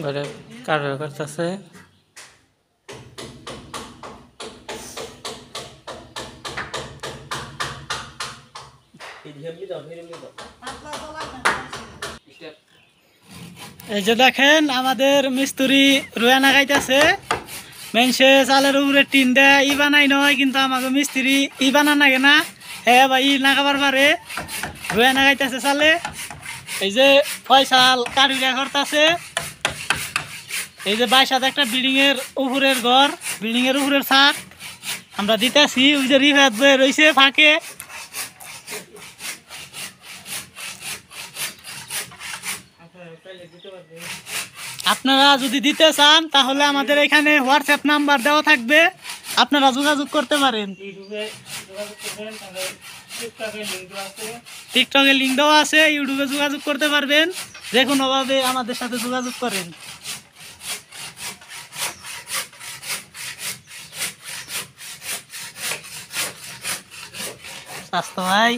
বলে কারো করতেছে এই যে দেখেন আমাদের মিস্ত্রি রুয়া নাগাইতেছে মেনসে চালের উপরে টিন দেয় ই বানাই নয় কিন্তু আমাকে মিস্ত্রি ই বানা নাগে না হ্যাঁ ভাই ই নাগাবার পারে রুয়া নাগাইতেছে চালে এই যে ফয়সাল কাঠুরিয়া করতেছে এই যে বাইসাতে একটা বিল্ডিং এর উপরের ঘর বিল্ডিং এর উপরের ছাদ আমরা দিতেছি ওই যে রিফাত বয়ে রয়েছে ফাঁকে আপনারা যদি দিতে চান তাহলে আমাদের এখানে হোয়াটসঅ্যাপ নাম্বার দেওয়া থাকবে আপনারা যোগাযোগ করতে পারেন টিকটকে লিঙ্ক দেওয়া আছে ইউটিউবে যোগাযোগ করতে পারবেন যে কোনোভাবে আমাদের সাথে যোগাযোগ করেন স্বাস্থ্য ভাই